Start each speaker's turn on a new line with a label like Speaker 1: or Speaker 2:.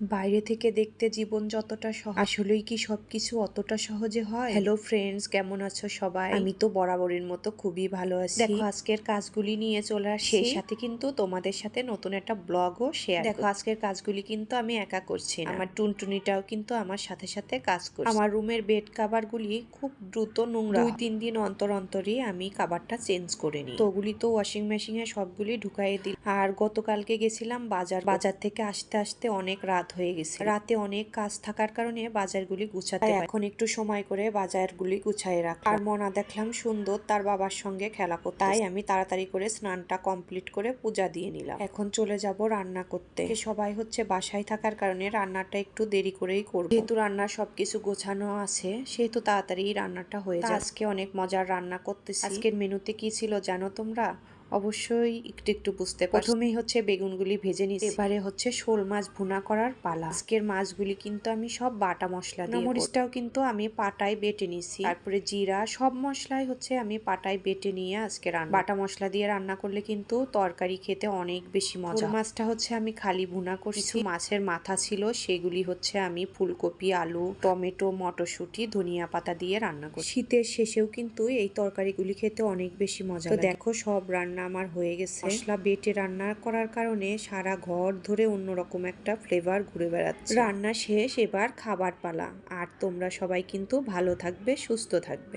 Speaker 1: বাইরে থেকে দেখতে জীবন যতটা সহজ, আসলেই কি সবকিছু অতটা সহজে হয়? হ্যালো ফ্রেন্ডস, কেমন আছো সবাই? আমি তো বরাবরের মতো খুবই ভালো আছি। দেখো আজকের কাজগুলি নিয়ে চলে আসছি, সেই সাথে কিন্তু তোমাদের সাথে নতুন একটা ব্লগও শেয়ার। দেখো আজকের কাজগুলি কিন্তু আমি একা করছি না, আমার টুনটুনিটাও কিন্তু আমার সাথে সাথে কাজ করছে। আমার রুমের বেড কাভারগুলি খুব দ্রুত নোংরা, 2-3 দিন অন্তর অন্তরই আমি কাভারটা চেঞ্জ করে নিই। তো ওগুলি তো ওয়াশিং মেশিনে সবগুলি ঢুকাই দিই। আর গতকালকে গেছিলাম বাজার থেকে আসতে আসতে অনেক রাত হয়ে গেছে। রাতে অনেক কাজ থাকার কারণে বাজারগুলি গুছাতে এখন একটু সময় করে বাজারগুলি গুছাই রাখ। আর মনা দেখলাম সুন্দর তার বাবার সঙ্গে খেলা করতে, তাই আমি তাড়াতাড়ি করে স্নানটা কমপ্লিট করে পূজা দিয়ে নিলাম। এখন চলে যাব রান্না করতে। সবাই হচ্ছে বাসায় থাকার কারণে রান্নাটা একটু দেরি করেই করব, যেহেতু রান্নার সবকিছু গোছানো আছে সেহেতু তাড়াতাড়ি রান্নাটা হয়ে যায়। আজকে অনেক মজার রান্না করতেছি। আজকের মেনুতে কি ছিল জানো তোমরা? অবশ্যই একটু একটু বুঝতে পারছো। প্রথমেই হচ্ছে বেগুনগুলি ভেজে নিচ্ছি, এবারে হচ্ছে শোল মাছ ভুনা করার পালা। আজকের মাছগুলি কিন্তু আমি সব বাটা মশলা দিয়ে, মরিচটাও কিন্তু আমি পাটায় বেটে নিছি, তারপরে জিরা সব মশলাই হচ্ছে আমি পাটায় বেটে নিয়ে আজকে রান্না। বাটা মশলা দিয়ে রান্না করলে কিন্তু তরকারি খেতে অনেক বেশি মজা। শোল মাছটা হচ্ছে আমি খালি ভুনা করছি, মাছের মাথা ছিল সেগুলি হচ্ছে আমি ফুলকপি, আলু, টমেটো, মটরশুঁটি, ধনিয়া পাতা দিয়ে রান্না করি। শীতের শেষেও কিন্তু এই তরকারিগুলি খেতে অনেক বেশি মজা লাগে। তো দেখো সব রান্না আমার হয়ে গেছে। মশলা বেটে রান্না করার কারণে সারা ঘর ধরে অন্যরকম একটা ফ্লেভার ঘুরে বেড়াচ্ছে। রান্না শেষ, এবার খাবার পালা। আর তোমরা সবাই কিন্তু ভালো থাকবে, সুস্থ থাকবে।